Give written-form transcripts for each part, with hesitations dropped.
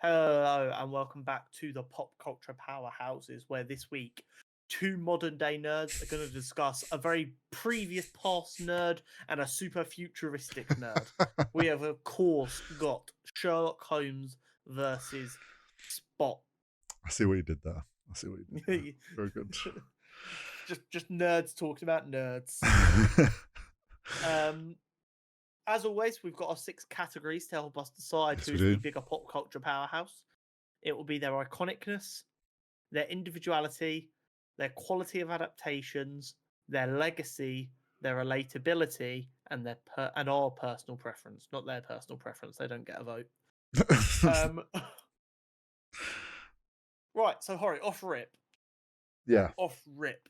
Hello and welcome back to the Pop Culture Powerhouses, where this week two modern day nerds are going to discuss a very previous past nerd and a super futuristic nerd. We have, of course, got Sherlock Holmes versus Spock. I see what you did there. Very good. just nerds talking about nerds. As always, we've got our 6 categories to help us decide Yes, who's the bigger pop culture powerhouse. It will be their iconicness, their individuality, their quality of adaptations, their legacy, their relatability, and and our personal preference. Not their personal preference; they don't get a vote. Right. So, Hori, off rip. Yeah. Off rip.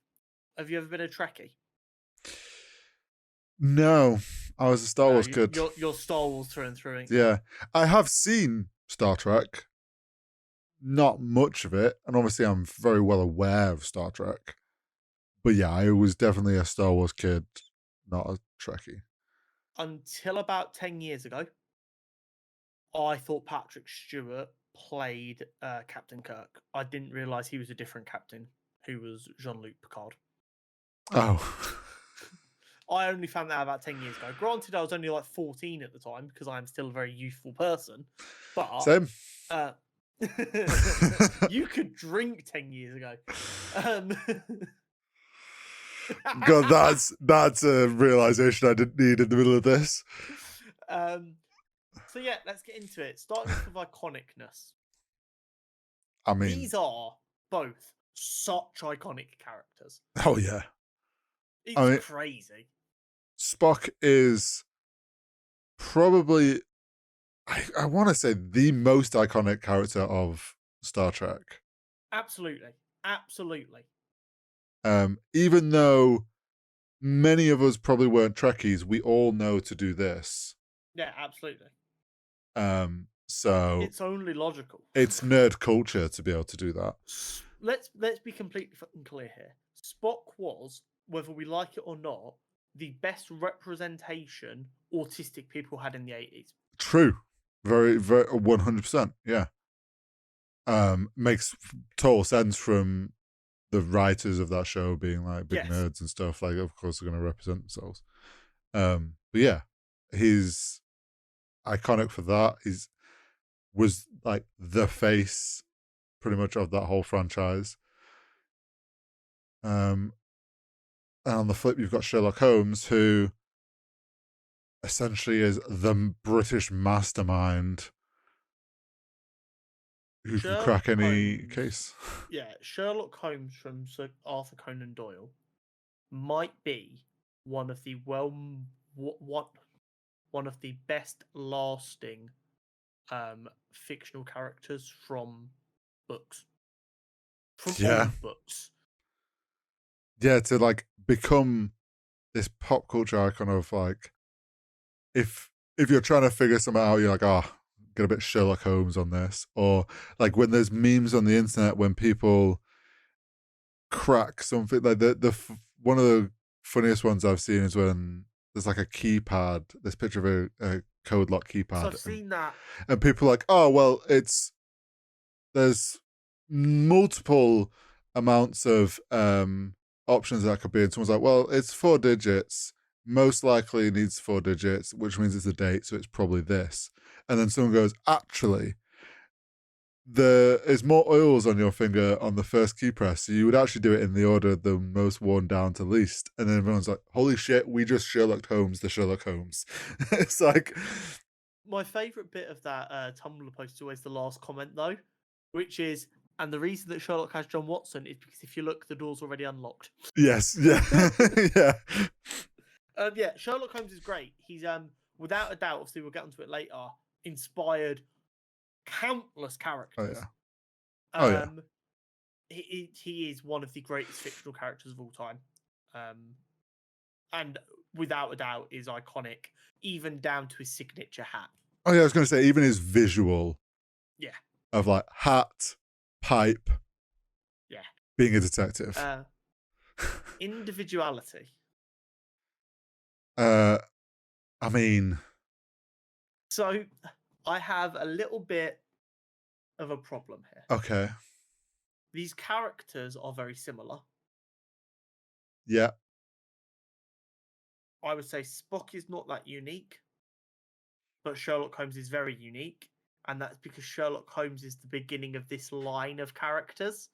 Have you ever been a Trekkie? No, I was a Star Wars kid. You're Star Wars through and through. Yeah, I have seen Star Trek. Not much of it, and obviously I'm very well aware of Star Trek. But yeah, I was definitely a Star Wars kid, not a Trekkie. Until about 10 years ago, I thought Patrick Stewart played Captain Kirk. I didn't realise he was a different captain who was Jean-Luc Picard. Oh. I only found that out about 10 years ago. Granted, I was only like 14 at the time because I am still a very youthful person. But Same. You could drink 10 years ago. God, that's a realization I didn't need in the middle of this. So yeah, let's get into it. Starting off with iconicness. I mean, these are both such iconic characters. Oh yeah, it's crazy. Spock is probably, I want to say, the most iconic character of Star Trek. Absolutely. Even though many of us probably weren't Trekkies, we all know to do this. Yeah, absolutely. So it's only logical. It's nerd culture to be able to do that. Let's be completely fucking clear here. Spock was, whether we like it or not, the best representation autistic people had in the 80s. True. Very, very 100%. Yeah. Makes total sense from the writers of that show being like big nerds and stuff. Like, of course, they're going to represent themselves. But yeah, he's iconic for that. Was like the face pretty much of that whole franchise. And on the flip, you've got Sherlock Holmes, who essentially is the British mastermind who can crack any case. Yeah, Sherlock Holmes from Sir Arthur Conan Doyle might be one of the one of the best lasting fictional characters from books. From old books. Yeah, to like become this pop culture icon of like, if you're trying to figure something out, you're like, get a bit Sherlock Holmes on this. Or like when there's memes on the internet when people crack something, like the one of the funniest ones I've seen is when there's like a keypad, this picture of a code lock keypad. So I've seen that. And people are like, oh, well, there's multiple amounts of options that could be. And someone's like, well, it's 4 digits. Most likely needs 4 digits, which means it's a date, so it's probably this. And then someone goes, actually, there is more oils on your finger on the first key press, so you would actually do it in the order of the most worn down to least. And then everyone's like, holy shit, we just Sherlock Holmes the Sherlock Holmes. It's like, my favorite bit of that Tumblr post is always the last comment though, which is, and the reason that Sherlock has John Watson is because if you look, the door's already unlocked. Yes, yeah. Yeah, Sherlock Holmes is great. He's without a doubt, obviously we'll get onto it later, inspired countless characters. He is one of the greatest fictional characters of all time. And without a doubt is iconic, even down to his signature hat. Oh yeah, I was going to say, even his visual. Yeah. Of like hat, pipe. Yeah. Being a detective. Individuality. I mean. So I have a little bit of a problem here. Okay. These characters are very similar. Yeah. I would say Spock is not that unique, but Sherlock Holmes is very unique, and that's because Sherlock Holmes is the beginning of this line of characters,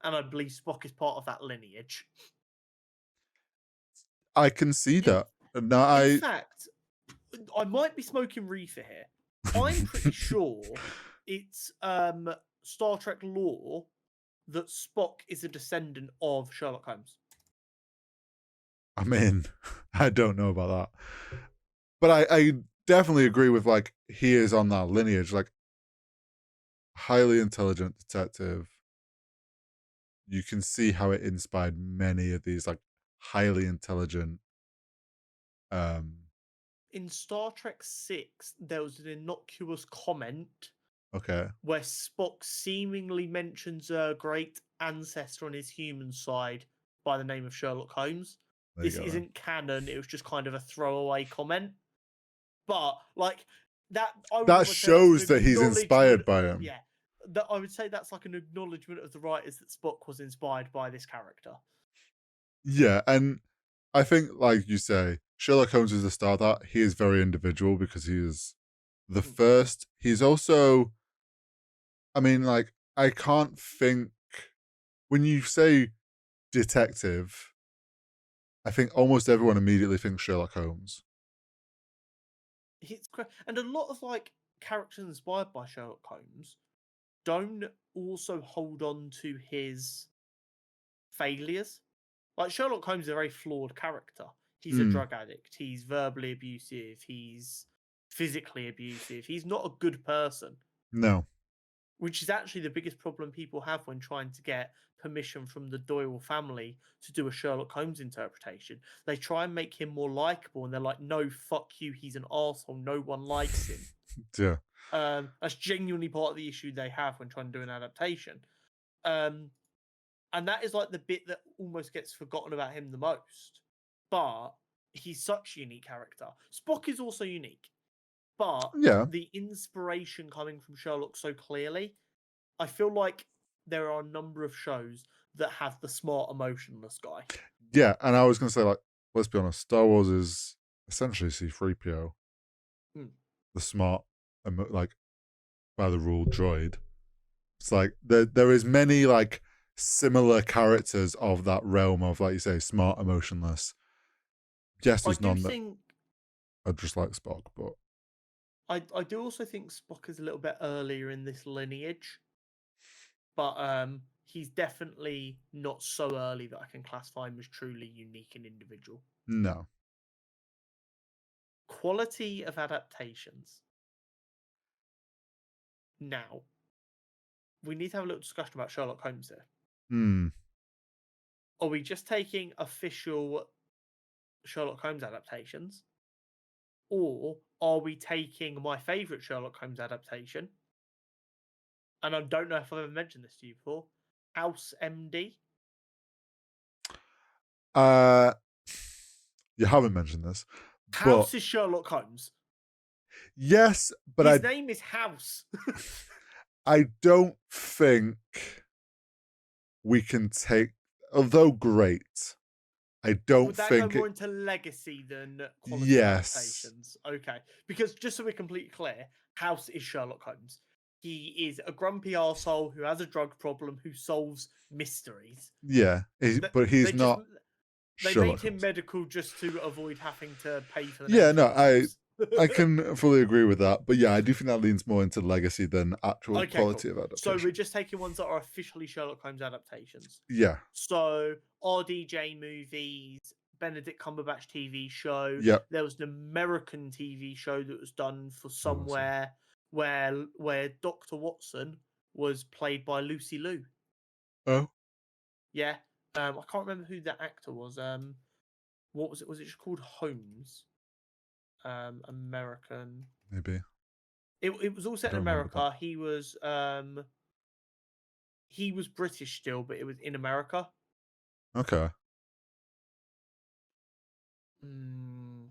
and I believe Spock is part of that lineage. I can see In that. No, in I. fact, I might be smoking reefer here. I'm pretty sure it's Star Trek lore that Spock is a descendant of Sherlock Holmes. I mean, I don't know about that, but I definitely agree with like he is on that lineage, like highly intelligent detective. You can see how it inspired many of these like highly intelligent. Um. In Star Trek 6, there was an innocuous comment Okay. where Spock seemingly mentions a great ancestor on his human side by the name of Sherlock Holmes. There you This go. Then. isn't canon, it was just kind of a throwaway comment. But like that I would That almost say that's an shows that he's acknowledgement. inspired by him. Yeah. That I would say that's like an acknowledgement of the writers that Spock was inspired by this character. Yeah, and I think, like you say, Sherlock Holmes is the star of that. He is very individual because he is the Mm. first. He's also, I mean, like, I can't think, when you say detective, I think almost everyone immediately thinks Sherlock Holmes. And a lot of like characters inspired by Sherlock Holmes don't also hold on to his failures. Like Sherlock Holmes is a very flawed character. He's a Hmm. drug addict. He's verbally abusive. He's physically abusive. He's not a good person, No. which is actually the biggest problem people have when trying to get permission from the Doyle family to do a Sherlock Holmes interpretation. They try and make him more likable, and they're like, "No, fuck you. He's an asshole. No one likes him." Yeah. That's genuinely part of the issue they have when trying to do an adaptation. Um, and that is like the bit that almost gets forgotten about him the most. But he's such a unique character. Spock is also unique, but Yeah. the inspiration coming from Sherlock so clearly, I feel like there are a number of shows that have the smart, emotionless guy. Yeah. And I was going to say, like, let's be honest, Star Wars is essentially C3PO, Hmm. the smart, like, by the rule droid. It's like there is many like similar characters of that realm of, like you say, smart, emotionless. Yes, I there's do none that think are just like Spock, but I do also think Spock is a little bit earlier in this lineage, but he's definitely not so early that I can classify him as truly unique and individual. no. Quality of adaptations. Now, we need to have a little discussion about Sherlock Holmes here. Hmm. Are we just taking official Sherlock Holmes adaptations? Or are we taking my favourite Sherlock Holmes adaptation? And I don't know if I've ever mentioned this to you before. House MD. Uh, you haven't mentioned this, but House is Sherlock Holmes. yes, but His name is House. I don't think we can take, although great, I don't Would that go think more it. into legacy than quality of Yes. adaptations? Okay. Because just so we're completely clear, House is Sherlock Holmes. He is a grumpy arsehole who has a drug problem who solves mysteries. Yeah, but he's They just not they made Sherlock him Holmes. medical just to avoid having to pay for the name Yeah, no, Sherlock Holmes. I can fully agree with that. But yeah, I do think that leans more into legacy than actual Okay, cool. quality of So we're adaptation. just taking ones that are officially Sherlock Holmes adaptations. Yeah. So RDJ movies, Benedict Cumberbatch TV show. Yep. There was an American TV show that was done for Oh, was it? somewhere where Dr. Watson was played by Lucy Liu. Oh, Yeah. I can't remember who that actor was. What was it? Was it just called Holmes? American. maybe. It was all I set in don't remember that. America. He was British still, but it was in America. Okay. Mm,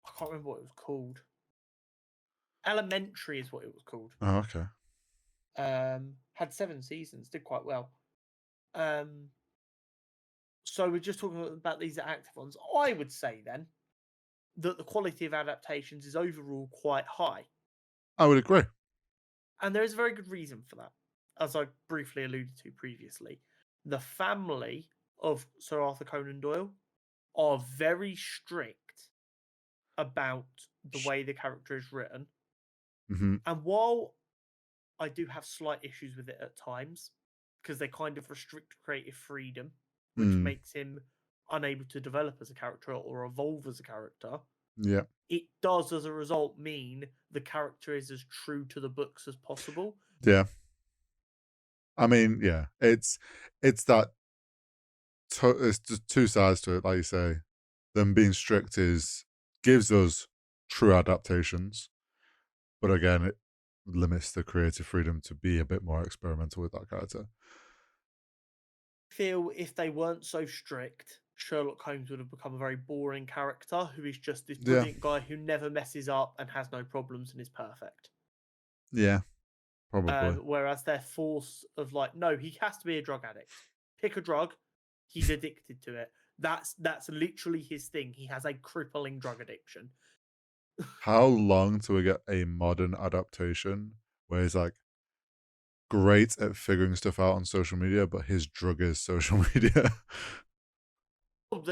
I can't remember what it was called. Elementary is what it was called. Oh, okay. Had 7 seasons, did quite well. So we're just talking about these active ones. I would say then that the quality of adaptations is overall quite high. I would agree. And there is a very good reason for that, as I briefly alluded to previously. The family of Sir Arthur Conan Doyle are very strict about the way the character is written. Hmm. And while I do have slight issues with it at times, because they kind of restrict creative freedom, which Mm. makes him unable to develop as a character or evolve as a character, Yeah. it does as a result mean the character is as true to the books as possible. Yeah. I mean, yeah, it's that it's just two sides to it, like you say. Them being strict gives us true adaptations, but again, it limits the creative freedom to be a bit more experimental with that character. Feel if they weren't so strict, Sherlock Holmes would have become a very boring character who is just this Yeah, brilliant guy who never messes up and has no problems and is perfect. yeah, probably. Whereas their force of like, no, he has to be a drug addict. Pick a drug, he's addicted to it. That's literally his thing. He has a crippling drug addiction. How long till we get a modern adaptation where he's like great at figuring stuff out on social media, but his drug is social media? Oh,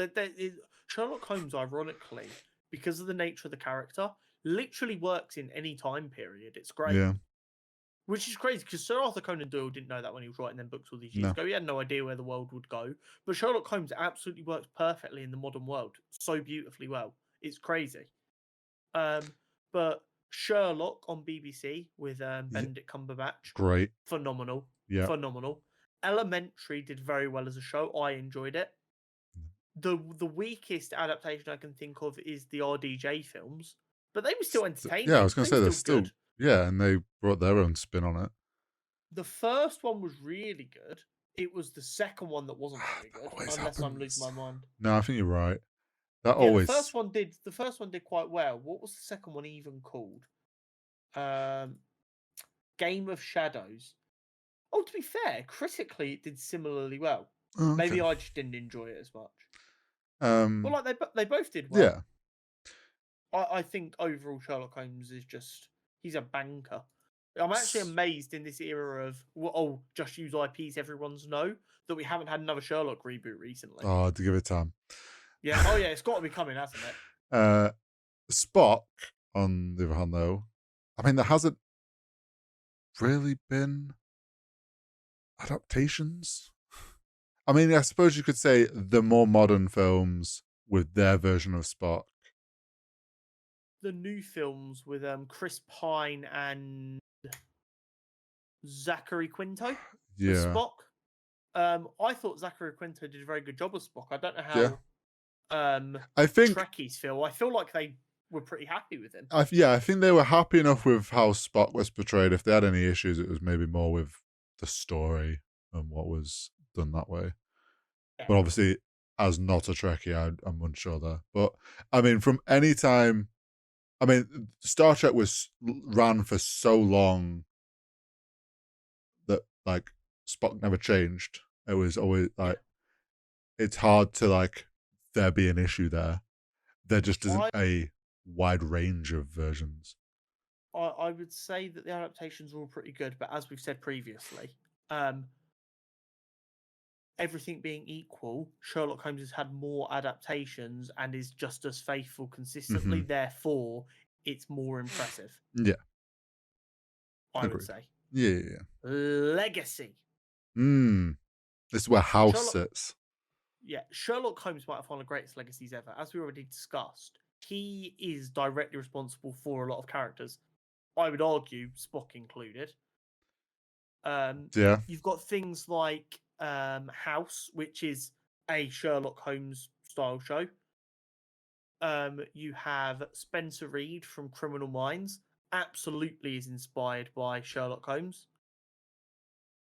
Sherlock Holmes, ironically, because of the nature of the character, literally works in any time period. It's great. Yeah, Which is crazy because Sir Arthur Conan Doyle didn't know that when he was writing them books all these years no, ago. He had no idea where the world would go. But Sherlock Holmes absolutely works perfectly in the modern world, so beautifully well. It's crazy. But Sherlock on BBC with yeah, Benedict Cumberbatch, great. phenomenal, Yeah, phenomenal. Elementary did very well as a show. I enjoyed it. The weakest adaptation I can think of is the RDJ films, but they were still Yeah, I entertaining. was gonna They were say they're still still good. yeah, and they brought their own spin on it. The first one was really good. It was the second one that wasn't very That good, always unless I'm losing happens. my mind. No, I think you're right. That Yeah, always. the first one did quite well. What was the second one even called? Um, Game of Shadows. Oh, to be fair, critically it did similarly well. Oh, okay. Maybe I just didn't enjoy it as much. But Um, like they both did well. yeah. I think overall Sherlock Holmes is just he's a banker. I'm actually S- amazed in this era of oh just use IPs everyone's know that we haven't had another Sherlock reboot recently. Oh, to give it time. Yeah. Oh yeah, it's got to be coming, hasn't it? uh, Spock, on the other hand, though, I mean, there hasn't really been adaptations. I mean, I suppose you could say the more modern films with their version of Spock. The new films with Chris Pine and Zachary Quinto as Yeah. Spock. I thought Zachary Quinto did a very good job as Spock. I don't know Yeah. how I think Trekkies feel. I feel like they were pretty happy with him. I think they were happy enough with how Spock was portrayed. If they had any issues, it was maybe more with the story and what was done that way. Yeah. But obviously, as not a Trekkie, I'm unsure there. But I mean, from any time, I mean, Star Trek was ran for so long that like Spock never changed. It was always Yeah. like it's hard to like there be an issue there. There just isn't I a wide range of versions. I would say that the adaptations are all pretty good, but as we've said previously, everything being equal, Sherlock Holmes has had more adaptations and is just as faithful consistently. Hmm. Therefore, it's more impressive. Yeah, I would agreed. say. Yeah, yeah, yeah. Legacy. This is where House Sherlock sits. Yeah, Sherlock Holmes might have one of the greatest legacies ever. As we already discussed, he is directly responsible for a lot of characters. I would argue, Spock included. Yeah, You've got things like House, which is a Sherlock Holmes style show. You have Spencer Reid from Criminal Minds, absolutely is inspired by Sherlock Holmes.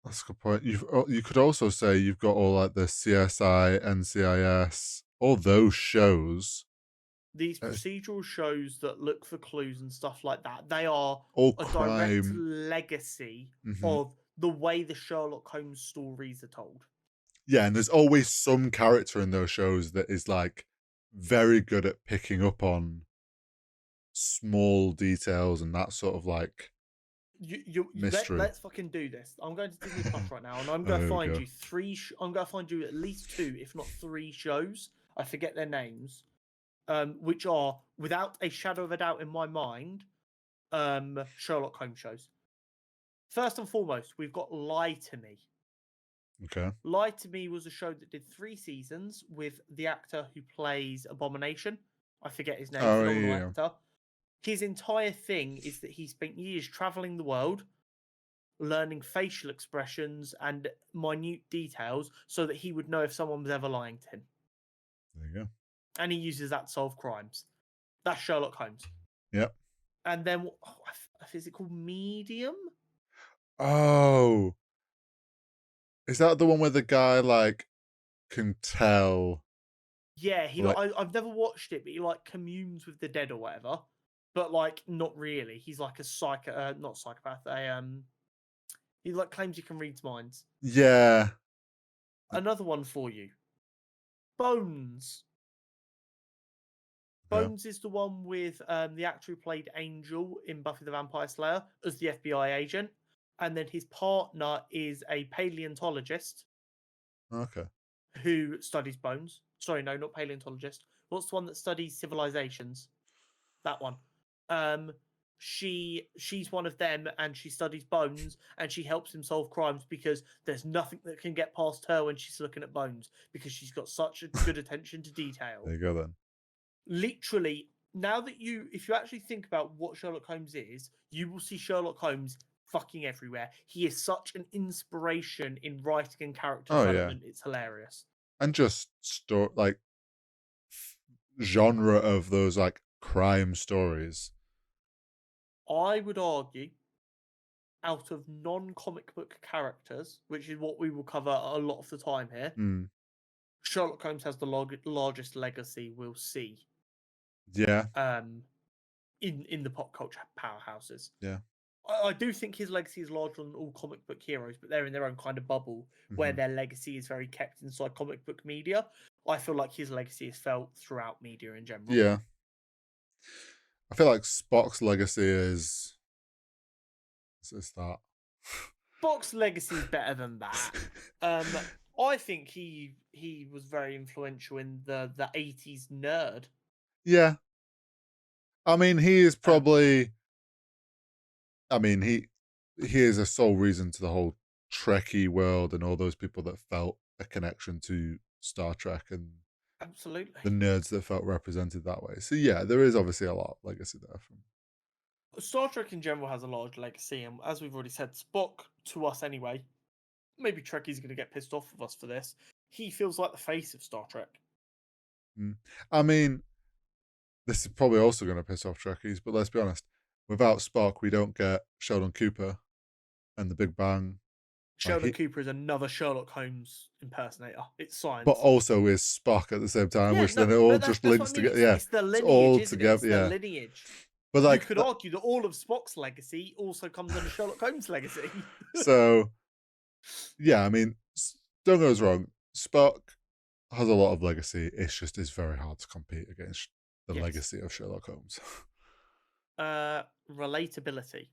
that's a good point. You could also say you've got all like the CSI, NCIS, all those shows These procedural shows that look for clues and stuff like that, they are all a direct crime. legacy Mhm. of the way the Sherlock Holmes stories are told. Yeah, and there's always some character in those shows that is like very good at picking up on small details and that sort of like mystery. Let's fucking do this. I'm going to Disney Plus right now, and I'm Oh, going to here we find go. you I'm going to find you at least two, if not three shows. I forget their names, which are without a shadow of a doubt in my mind, Sherlock Holmes shows. First and foremost, we've got Lie to Me. Okay. Lie to Me was a show that did 3 seasons with the actor who plays Abomination. I forget his name, Oh phenomenal yeah. actor. His entire thing is that he spent years traveling the world, learning facial expressions and minute details so that he would know if someone was ever lying to him. There you go. And he uses that to solve crimes. That's Sherlock Holmes. Yep. And then, is it called Medium? Oh, is that the one where the guy like can tell Yeah, like I've never watched it, but he like communes with the dead or whatever. But like, not really. He's like a not psychopath. He like claims he can read minds. yeah. Another one for you. Bones. Yeah. Bones is the one with the actor who played Angel in Buffy the Vampire Slayer as the FBI agent, and then his partner is a paleontologist Okay. who studies bones. Sorry, no, not paleontologist. What's the one that studies civilizations? That one. Um, she's one of them, and she studies bones, and she helps him solve crimes because there's nothing that can get past her when she's looking at bones because she's got such a good attention to detail. There you go then. Literally, now that if you actually think about what Sherlock Holmes is, you will see Sherlock Holmes fucking everywhere. He is such an inspiration in writing and character Oh yeah. development. It's hilarious. And just like genre of those like crime stories. I would argue, out of non-comic book characters, which is what we will cover a lot of the time here, Mm. Sherlock Holmes has the largest legacy we'll see Yeah. in the pop culture powerhouses. Yeah. I do think his legacy is larger than all comic book heroes, but they're in their own kind of bubble where Mhm. their legacy is very kept inside comic book media. I feel like his legacy is felt throughout media in general. Yeah. I feel like Spock's legacy is that. Spock's legacy is better than that. I think he was very influential in the 80s nerd. Yeah. I mean, he is Um, probably. I mean, he is a sole reason to the whole Trekkie world and all those people that felt a connection to Star Trek and Absolutely. the nerds that felt represented that way. So yeah, there is obviously a lot of legacy there from. Star Trek in general has a large legacy, and as we've already said, Spock, to us anyway, maybe Trekkie's going to get pissed off with us for this. He feels like the face of Star Trek. I mean, this is probably also going to piss off Trekkies, but let's be honest. Without Spock, we don't get Sheldon Cooper and the Big Bang. Like Sheldon Cooper is another Sherlock Holmes impersonator. It's but science. also is Spock at the same time, Yeah, which no, then it all but just that's what links I mean. together. Yeah, It's the it's lineage, all isn't it? It's together. the Yeah, lineage. but You like, could argue that all of Spock's legacy also comes under Sherlock Holmes' legacy. so yeah, I mean, don't get us wrong. Spock has a lot of legacy. It's very hard to compete against the Yes. legacy of Sherlock Holmes. Relatability.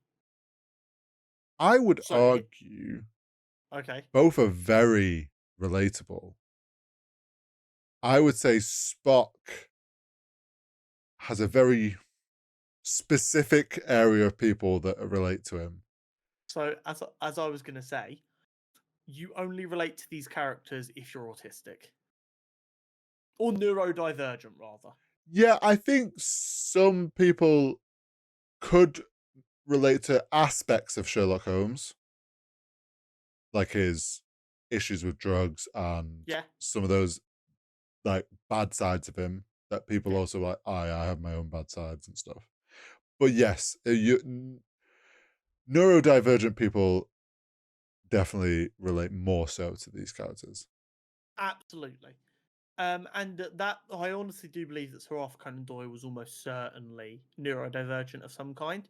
I would So, argue okay. both are very relatable. I would say Spock has a very specific area of people that relate to him. So, as I was going to say, you only relate to these characters if you're autistic or neurodivergent, rather. Yeah, I think some people could relate to aspects of Sherlock Holmes, like his issues with drugs and Yeah, some of those like bad sides of him that people yeah, also like. I have my own bad sides and stuff. But yes, neurodivergent people definitely relate more so to these characters. absolutely. And that I honestly do believe that Sir Arthur Conan Doyle was almost certainly neurodivergent of some kind.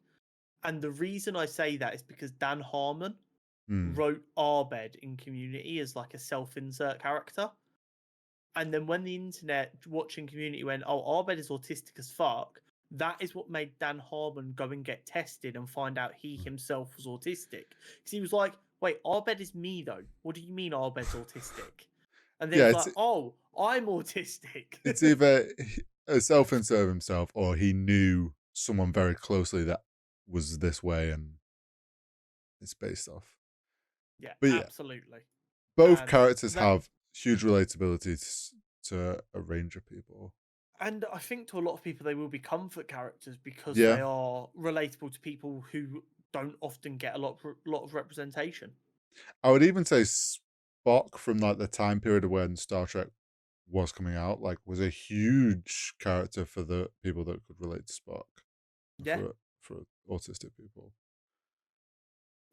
And the reason I say that is because Dan Harmon Hmm. wrote Arbed in Community as like a self-insert character. And then when the internet watching Community went, oh, Arbed is autistic as fuck, that is what made Dan Harmon go and get tested and find out he himself was autistic. Because he was like, wait, Arbed is me though. What do you mean Arbed's autistic? And then Yeah, it's like, oh, I'm autistic. it's either a self-insert of himself or he knew someone very closely that was this way and it's based off. Yeah, But yeah, absolutely. both characters That have huge relatability to a range of people. and I think to a lot of people they will be comfort characters because Yeah, they are relatable to people who don't often get a lot of representation. I would even say Spock from like the time period when Star Trek was coming out, like was a huge character for the people that could relate to Spock, Yeah, for autistic people.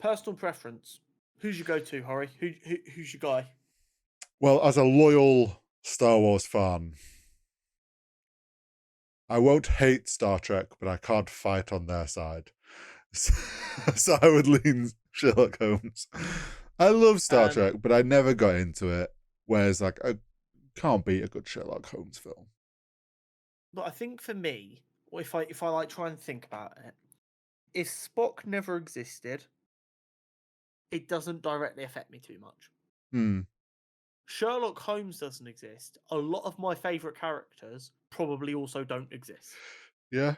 personal preference. Who's your go-to, Hori? Who's your guy? Well, as a loyal Star Wars fan, I won't hate Star Trek, but I can't fight on their side. So I would lean Sherlock Holmes. I love Star Um, Trek, but I never got into it. Whereas, like, I can't beat a good Sherlock Holmes film. but I think for me, or if I like try and think about it, if Spock never existed, it doesn't directly affect me too much. Hmm. Sherlock Holmes doesn't exist. A lot of my favorite characters probably also don't exist Yeah.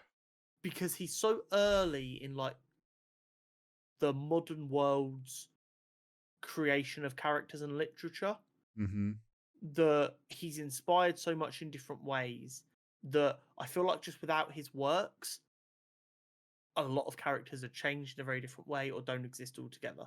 because he's so early in like the modern world's creation of characters and literature Mm-hmm. that he's inspired so much in different ways that I feel like just without his works, a lot of characters are changed in a very different way or don't exist altogether.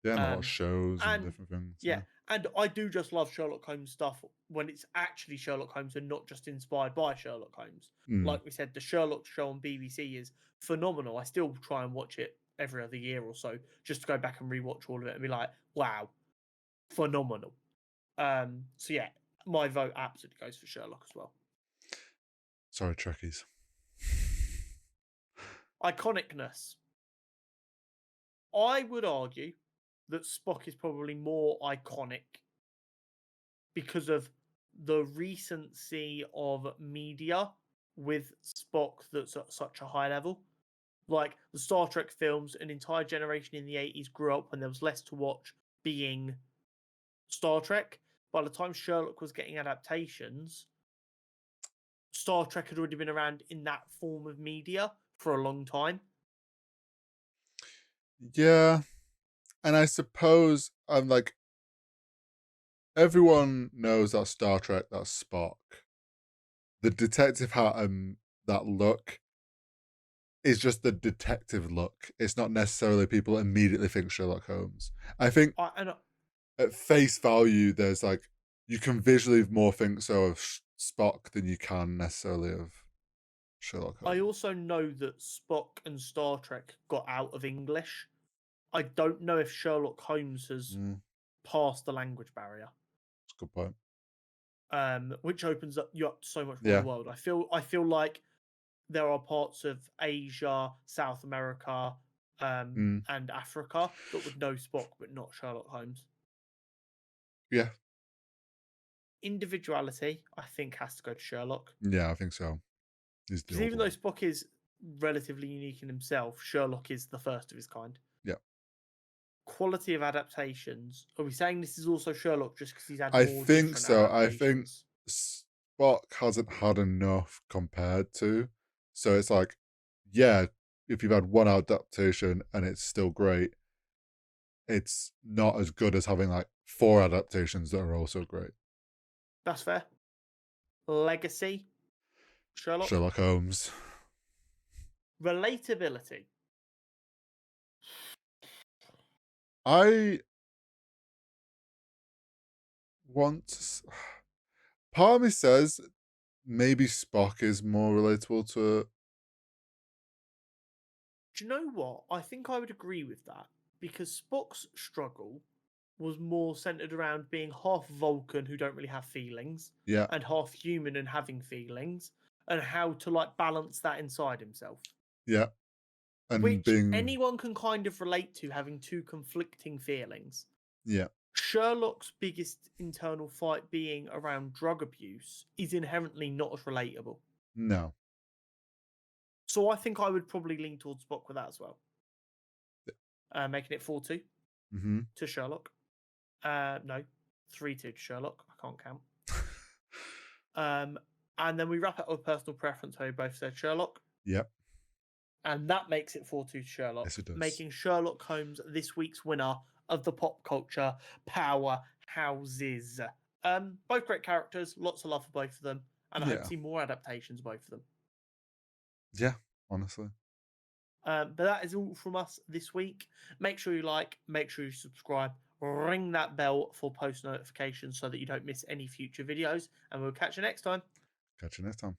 Yeah, and a lot of Um, shows and and different things. yeah, Yeah. and I do just love Sherlock Holmes stuff when it's actually Sherlock Holmes and not just inspired by Sherlock Holmes. Mm. Like we said, the Sherlock show on BBC is phenomenal. I still try and watch it every other year or so just to go back and rewatch all of it and be like, wow, phenomenal. So yeah, my vote absolutely goes for Sherlock as well. Sorry, Trekkies. Iconicness. I would argue that Spock is probably more iconic because of the recency of media with Spock that's at such a high level. Like the Star Trek films, an entire generation in the 80s grew up when there was less to watch being Star Trek. By the time Sherlock was getting adaptations, Star Trek had already been around in that form of media for a long time. Yeah. And I suppose I'm like, everyone knows that Star Trek, that's Spock. The detective hat and that look is just the detective look. It's not necessarily people immediately think Sherlock Holmes. I think And at face value, there's like you can visually more think so of Spock than you can necessarily of Sherlock I Holmes. also know that Spock and Star Trek got out of English. I don't know if Sherlock Holmes has Mm, passed the language barrier, that's a good point. which opens up you up so much more of Yeah. the world. I feel like there are parts of Asia, South America, Mm, and Africa that would know Spock but not Sherlock Holmes. yeah. Individuality, I think, has to go to Sherlock Yeah, I think so. He's the because older even though one. Spock is relatively unique in himself, Sherlock is the first of his kind. Yeah. Quality of adaptations. Are we saying this is also Sherlock just because he's had I more think different so. I think adaptations? Spock hasn't had enough compared to. So it's like, yeah, if you've had one adaptation and it's still great, it's not as good as having like four adaptations that are also great. That's fair. Legacy, Sherlock. Sherlock Holmes. Relatability. I want part of me says maybe Spock is more relatable to Do you know what? I think I would agree with that because Spock's struggle was more centered around being half Vulcan who don't really have feelings Yeah, and half human and having feelings, and how to like balance that inside himself. yeah, and Which being anyone can kind of relate to, having two conflicting feelings. yeah, Sherlock's biggest internal fight being around drug abuse is inherently not as relatable. no, So I think I would probably lean towards Spock with that as well. Making it 4-2 mm-hmm. to Sherlock. No, 3-2 to Sherlock. I can't count. And then we wrap it up with personal preference, where we both said Sherlock. Yep, And that makes it 4-2 to Sherlock, yes, it does. making Sherlock Holmes this week's winner of the Pop Culture Powerhouses. Both great characters, lots of love for both of them, and I hope Yeah, to see more adaptations of both of them. yeah, honestly. But that is all from us this week. Make sure you like, make sure you subscribe, ring that bell for post notifications so that you don't miss any future videos, and we'll catch you next time. Catch you next time.